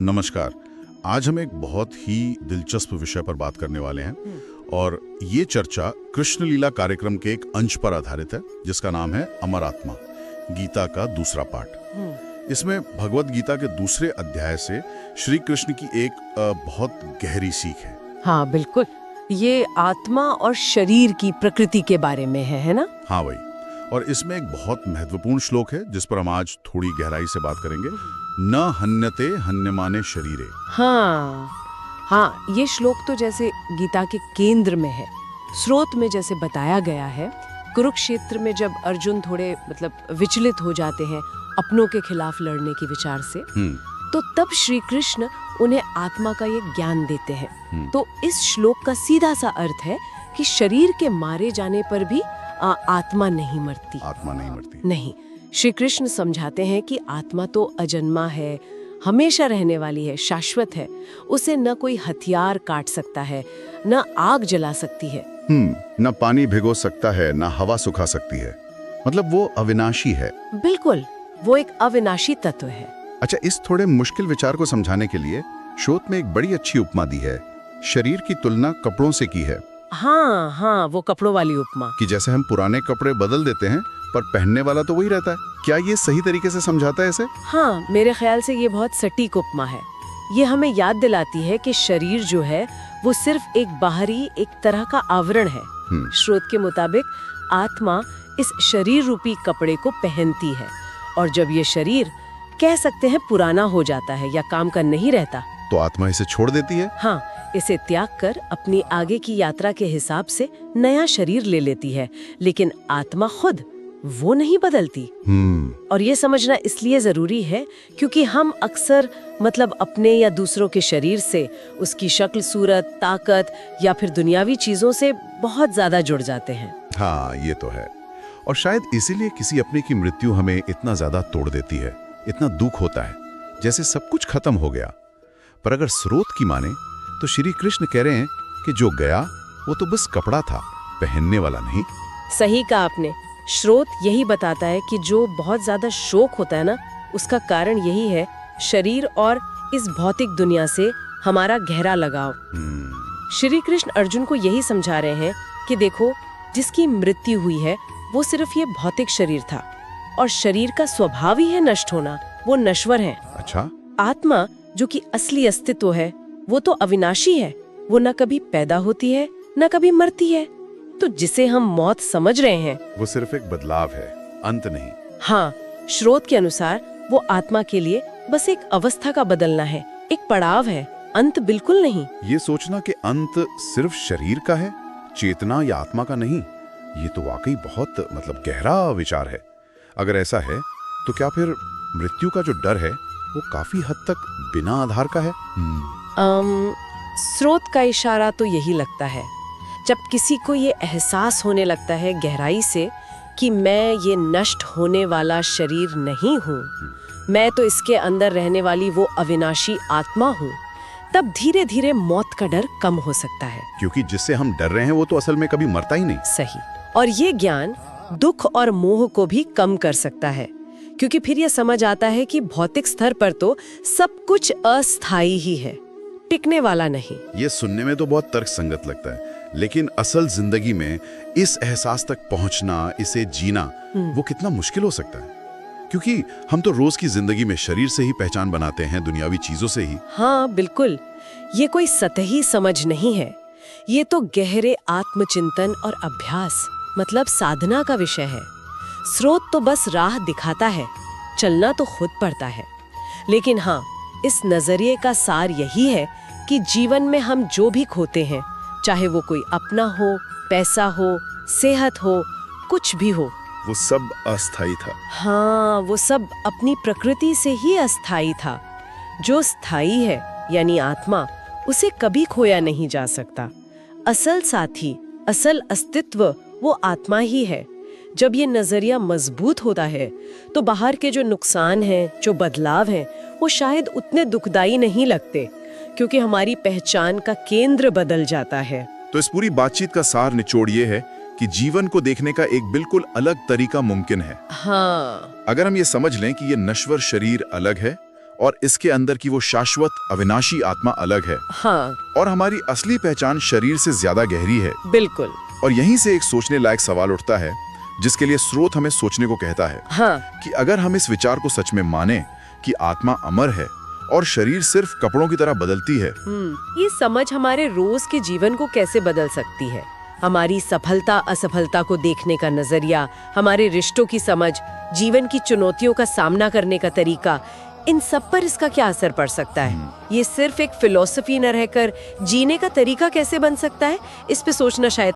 नमस्कार। आज हम एक बहुत ही दिलचस्प विषय पर बात करने वाले हैं और ये चर्चा कृष्ण लीला कार्यक्रम के एक अंश पर आधारित है जिसका नाम है अमर आत्मा, गीता का दूसरा पाठ। इसमें भगवत गीता के दूसरे अध्याय से श्री कृष्ण की एक बहुत गहरी सीख है। हाँ बिल्कुल, ये आत्मा और शरीर की प्रकृति के बारे में है ना? हाँ वही। और इसमें एक बहुत महत्वपूर्ण श्लोक है जिस पर हम आज थोड़ी गहराई से बात करेंगे। न हन्यते हन्यमाने शरीरे। हाँ, ये श्लोक तो जैसे गीता के केंद्र में है। स्रोत में जैसे बताया गया है, कुरुक्षेत्र में जब अर्जुन थोड़े विचलित हो जाते हैं अपनों के खिलाफ लड़ने के विचार से, तो तब श्री कृष्ण उन्हें आत्मा का ये ज्ञान देते हैं। तो इस श्लोक का सीधा सा अर्थ है कि शरीर के मारे जाने पर भी आत्मा नहीं मरती। आत्मा नहीं मरती। नहीं, श्री कृष्ण समझाते हैं कि आत्मा तो अजन्मा है, हमेशा रहने वाली है, शाश्वत है। उसे न कोई हथियार काट सकता है, न आग जला सकती है, न पानी भिगो सकता है, न हवा सुखा सकती है। मतलब वो अविनाशी है। बिल्कुल, वो एक अविनाशी तत्व है। अच्छा, इस थोड़े मुश्किल विचार को समझाने के लिए श्रोत में एक बड़ी अच्छी उपमा दी है। शरीर की तुलना कपड़ों से की है। हाँ, वो कपड़ों वाली उपमा कि जैसे हम पुराने कपड़े बदल देते हैं पर पहनने वाला तो वही रहता है। क्या ये सही तरीके से समझाता है इसे? हाँ, मेरे ख्याल से ये बहुत सटीक उपमा है। ये हमें याद दिलाती है कि शरीर जो है वो सिर्फ एक बाहरी, एक तरह का आवरण है। श्रोत के मुताबिक आत्मा इस शरीर रूपी कपड़े को पहनती है, और जब ये शरीर कह सकते हैं पुराना हो जाता है या काम का नहीं रहता, तो आत्मा इसे छोड़ देती है। हाँ, इसे त्याग कर अपनी आगे की यात्रा के हिसाब से नया शरीर ले लेती है। लेकिन आत्मा खुद वो नहीं बदलती। और ये समझना इसलिए जरूरी है क्योंकि हम अक्सर अपने या दूसरों के शरीर से उसकी शक्ल, सूरत, ताकत या फिर दुनियावी चीजों से बहुत ज्यादा जुड़ जाते हैं। हाँ, ये तो है। और शायद इसीलिए किसी अपने की मृत्यु हमें इतना ज्यादा तोड़ देती है, इतना दुख होता है, जैसे सब कुछ खत्म हो गया। पर अगर स्रोत की माने तो श्री कृष्ण कह रहे हैं कि जो गया वो तो बस कपड़ा था, पहनने वाला नहीं। सही कहा आपने। स्रोत यही बताता है कि जो बहुत ज्यादा शोक होता है ना, उसका कारण यही है शरीर और इस भौतिक दुनिया से हमारा गहरा लगाव। श्री कृष्ण अर्जुन को यही समझा रहे हैं कि देखो, जिसकी मृत्यु हुई है वो सिर्फ ये भौतिक शरीर था, और शरीर का स्वभाव ही है नष्ट होना, वो नश्वर है। अच्छा। आत्मा जो कि असली अस्तित्व है वो तो अविनाशी है, वो न कभी पैदा होती है न कभी मरती है। तो जिसे हम मौत समझ रहे हैं वो सिर्फ एक बदलाव है, अंत नहीं। हाँ, स्रोत के अनुसार वो आत्मा के लिए बस एक अवस्था का बदलना है, एक पड़ाव है, अंत बिल्कुल नहीं। ये सोचना कि अंत सिर्फ शरीर का है, चेतना या आत्मा का नहीं, ये तो वाकई बहुत गहरा विचार है। अगर ऐसा है तो क्या फिर मृत्यु का जो डर है वो काफी हद तक बिना आधार का है? स्रोत का इशारा तो यही लगता है। जब किसी को ये एहसास होने लगता है गहराई से कि मैं ये नष्ट होने वाला शरीर नहीं हूँ, मैं तो इसके अंदर रहने वाली वो अविनाशी आत्मा हूँ, तब धीरे धीरे मौत का डर कम हो सकता है। क्योंकि जिससे हम डर रहे हैं वो तो असल में कभी मरता ही नहीं। सही। और ये ज्ञान दुख और मोह को भी कम कर सकता है, क्योंकि फिर ये समझ आता है कि भौतिक स्तर पर तो सब कुछ अस्थायी ही है, टिकने वाला नहीं। ये सुनने में तो बहुत तर्कसंगत लगता है, लेकिन असल जिंदगी में इस एहसास तक पहुंचना, इसे जीना वो कितना मुश्किल हो सकता है, क्योंकि हम तो रोज की जिंदगी में शरीर से ही पहचान बनाते हैं, दुनियावी चीजों से ही। हाँ बिल्कुल, ये कोई सतही समझ नहीं है, ये तो गहरे आत्मचिंतन और अभ्यास साधना का विषय है। स्रोत तो बस राह दिखाता है, चलना तो खुद पड़ता है। लेकिन हाँ, इस नजरिए का सार यही है कि जीवन में हम जो भी खोते हैं, चाहे वो कोई अपना हो, पैसा हो, सेहत हो, कुछ भी हो, वो सब अस्थायी था। हाँ, वो सब अपनी प्रकृति से ही अस्थायी था। जो स्थायी है यानी आत्मा, उसे कभी खोया नहीं जा सकता। असल साथी, असल अस्तित्व वो आत्मा ही है। जब ये नजरिया मजबूत होता है तो बाहर के जो नुकसान हैं, जो बदलाव हैं, वो शायद उतने दुखदाई नहीं लगते, क्योंकि हमारी पहचान का केंद्र बदल जाता है। तो इस पूरी बातचीत का सार निचोड़ ये है कि जीवन को देखने का एक बिल्कुल अलग तरीका मुमकिन है। हाँ, अगर हम ये समझ लें कि ये नश्वर शरीर अलग है और इसके अंदर की वो शाश्वत अविनाशी आत्मा अलग है, हाँ, और हमारी असली पहचान शरीर से ज्यादा गहरी है। बिल्कुल। और यहीं से एक सोचने लायक सवाल उठता है, जिसके लिए स्रोत हमें सोचने को कहता है हाँ, कि अगर हम इस विचार को सच में माने कि आत्मा अमर है और शरीर सिर्फ कपड़ों की तरह बदलती है, ये समझ हमारे रोज के जीवन को कैसे बदल सकती है। हमारी सफलता असफलता को देखने का नजरिया, हमारे रिश्तों की समझ, जीवन की चुनौतियों का सामना करने का तरीका, इन सब पर इसका क्या असर पड़ सकता है। ये सिर्फ एक फिलॉसफी न रहकर जीने का तरीका कैसे बन सकता है, इस पे सोचना शायद